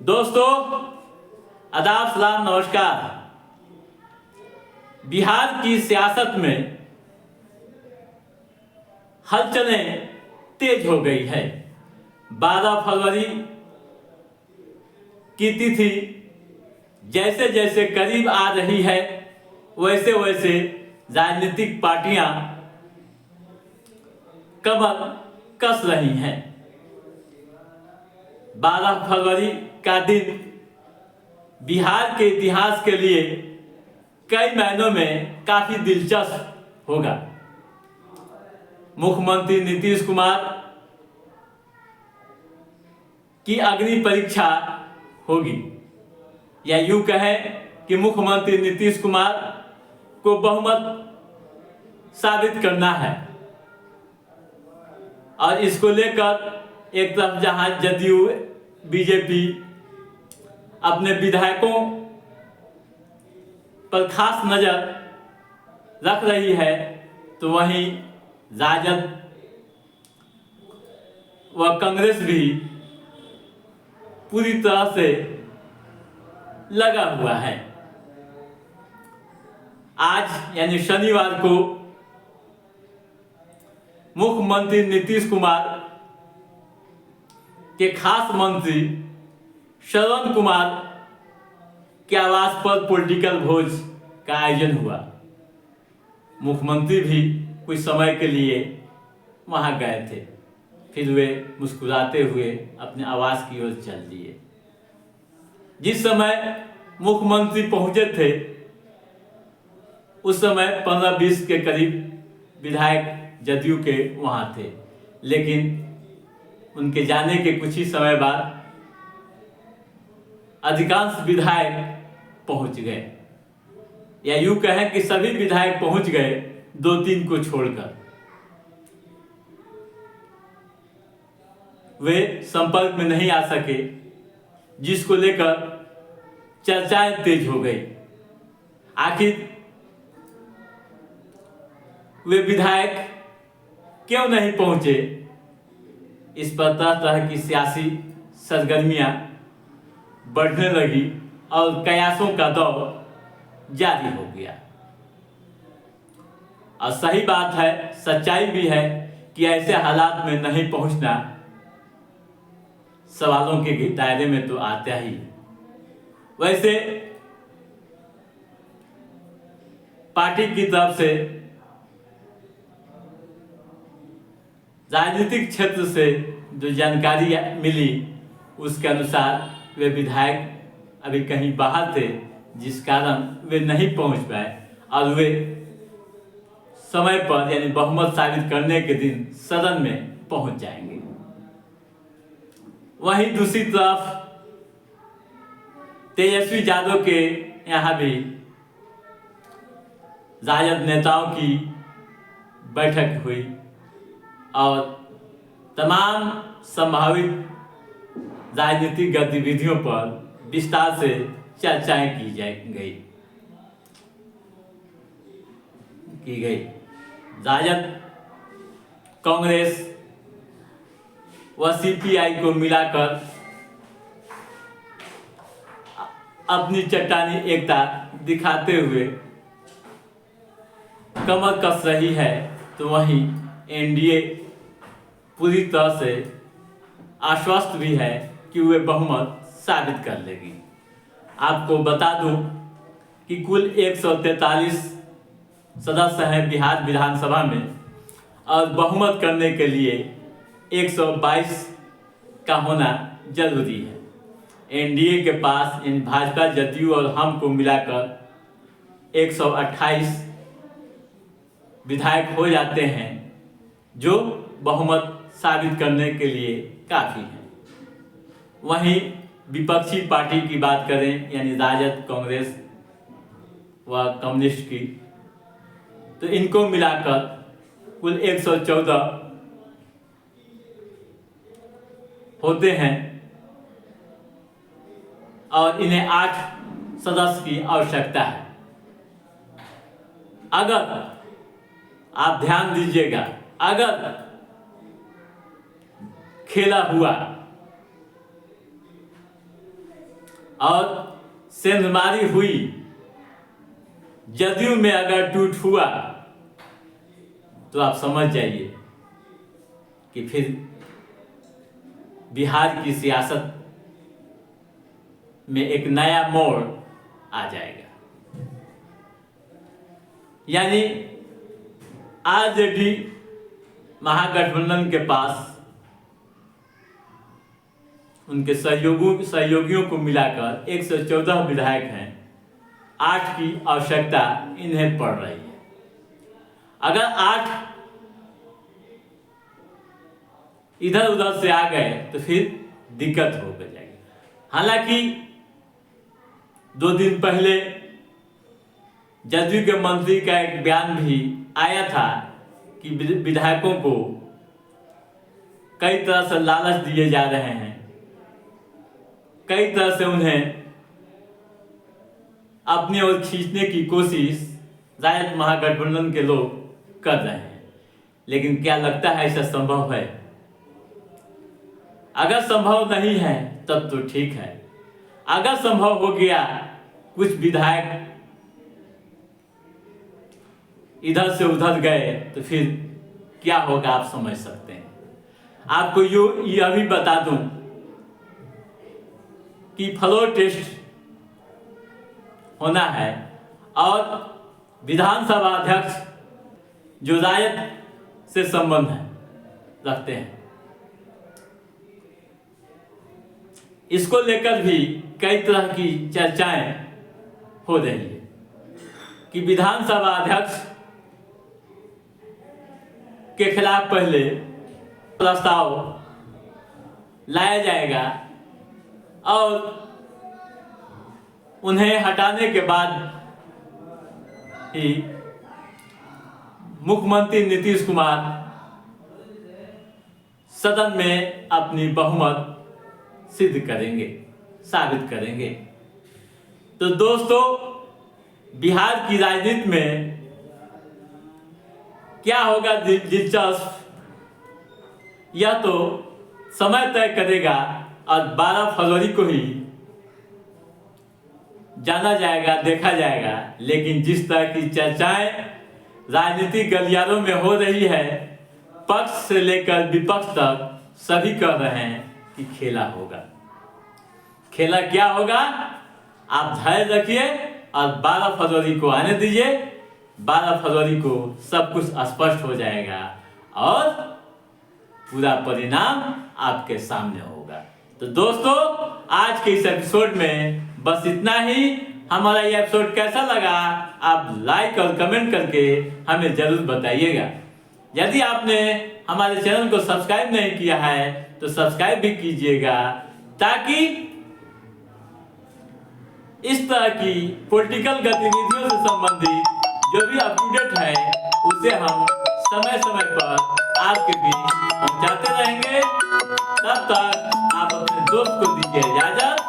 दोस्तों, आदाब, सलाम, नमस्कार। बिहार की सियासत में हलचलें तेज हो गई है। 12 फरवरी की तिथि जैसे जैसे करीब आ रही है, वैसे वैसे राजनीतिक पार्टियां कमर कस रही हैं। 12 फरवरी का दिन बिहार के इतिहास के लिए कई मायनों में काफी दिलचस्प होगा। मुख्यमंत्री नीतीश कुमार की अग्नि परीक्षा होगी, या यूं कहें कि मुख्यमंत्री नीतीश कुमार को बहुमत साबित करना है। और इसको लेकर एक तरफ जहां जदयू, बीजेपी अपने विधायकों पर खास नजर रख रही है, तो वहीं राजद व कांग्रेस भी पूरी तरह से लगा हुआ है। आज यानी शनिवार को मुख्यमंत्री नीतीश कुमार के खास मंत्री श्रवण कुमार के आवास पर पॉलिटिकल भोज का आयोजन हुआ। मुख्यमंत्री भी कुछ समय के लिए वहां गए थे, फिर वे मुस्कुराते हुए अपने आवास की ओर चल दिए। जिस समय मुख्यमंत्री पहुंचे थे, उस समय 15-20 के करीब विधायक जदयू के वहां थे, लेकिन उनके जाने के कुछ ही समय बाद अधिकांश विधायक पहुंच गए, या यूं कहें कि सभी विधायक पहुंच गए, 2-3 को छोड़कर। वे संपर्क में नहीं आ सके, जिसको लेकर चर्चाएं तेज हो गई। आखिर वे विधायक क्यों नहीं पहुंचे, इस पर तरह तरह की सियासी सरगर्मियां बढ़ने लगी और कयासों का दौर जारी हो गया। और सही बात है, सच्चाई भी है कि ऐसे हालात में नहीं पहुंचना सवालों के दायरे में तो आता ही। वैसे पार्टी की तरफ से राजनीतिक क्षेत्र से जो जानकारी मिली, उसके अनुसार वे विधायक अभी कहीं बाहर थे, जिस कारण वे नहीं पहुंच पाए, और वे समय पर यानी बहुमत साबित करने के दिन सदन में पहुंच जाएंगे। वहीं दूसरी तरफ तेजस्वी यादव के यहाँ भी राजद नेताओं की बैठक हुई और तमाम संभावित राजनीतिक गतिविधियों पर विस्तार से चर्चाएं की गई। राजद, कांग्रेस व सीपीआई को मिलाकर अपनी चट्टानी एकता दिखाते हुए कमर कस रही है, तो वहीं एनडीए पूरी तरह से आश्वस्त भी है कि वे बहुमत साबित कर लेगी। आपको बता दूं कि कुल 143 सदस्य हैं बिहार विधानसभा में, और बहुमत करने के लिए 122 का होना जरूरी है। एनडीए के पास इन भाजपा, जदयू और हम को मिलाकर 128 विधायक हो जाते हैं, जो बहुमत साबित करने के लिए काफी है। वहीं विपक्षी पार्टी की बात करें, यानी राजद, कांग्रेस व कम्युनिस्ट की, तो इनको मिलाकर कुल 114 होते हैं, और इन्हें 8 सदस्य की आवश्यकता है। अगर आप ध्यान दीजिएगा, अगर खेला हुआ और सेंधमारी हुई, जदयू में अगर टूट हुआ तो आप समझ जाइए कि फिर बिहार की सियासत में एक नया मोड़ आ जाएगा। यानी आरजेडी महागठबंधन के पास उनके सहयोगियों को मिलाकर 114 विधायक हैं, 8 की आवश्यकता इन्हें पड़ रही है। अगर 8 इधर उधर से आ गए तो फिर दिक्कत हो जाएगी। हालांकि 2 दिन पहले जदयू के मंत्री का एक बयान भी आया था कि विधायकों को कई तरह से लालच दिए जा रहे हैं, कई तरह से उन्हें अपनी ओर खींचने की कोशिश शायद महागठबंधन के लोग कर रहे हैं। लेकिन क्या लगता है ऐसा संभव है? अगर संभव नहीं है तब तो ठीक है। अगर संभव हो गया, कुछ विधायक इधर से उधर गए तो फिर क्या होगा आप समझ सकते हैं। आपको यह भी बता दूं कि फ्लोर टेस्ट होना है और विधानसभा अध्यक्ष जो रायत से संबंध रखते हैं, इसको लेकर भी कई तरह की चर्चाएं हो रही है कि विधानसभा अध्यक्ष के खिलाफ पहले प्रस्ताव लाया जाएगा और उन्हें हटाने के बाद ही मुख्यमंत्री नीतीश कुमार सदन में अपनी बहुमत सिद्ध करेंगे, साबित करेंगे। तो दोस्तों, बिहार की राजनीति में क्या होगा दिलचस्प, यह तो समय तय करेगा और 12 फरवरी को ही जाना जाएगा, देखा जाएगा। लेकिन जिस तरह की चर्चाएं राजनीतिक गलियारों में हो रही है, पक्ष से लेकर विपक्ष तक सभी कह रहे हैं कि खेला होगा। खेला क्या होगा? आप धैर्य रखिए और 12 फरवरी को आने दीजिए। 12 फरवरी को सब कुछ स्पष्ट हो जाएगा और पूरा परिणाम आपके सामने होगा। तो दोस्तों, आज के इस एपिसोड में बस इतना ही। हमारा ये एपिसोड कैसा लगा आप लाइक और कमेंट करके हमें जरूर बताइएगा। यदि आपने हमारे चैनल को सब्सक्राइब नहीं किया है तो सब्सक्राइब भी कीजिएगा, ताकि इस तरह की पॉलिटिकल गतिविधियों से संबंधित जो भी अप टू डेट है उसे हम समय समय पर आपके बीच पहुंचाते रहेंगे। तब तक आप अपने दोस्त को दीजिए इजाजत।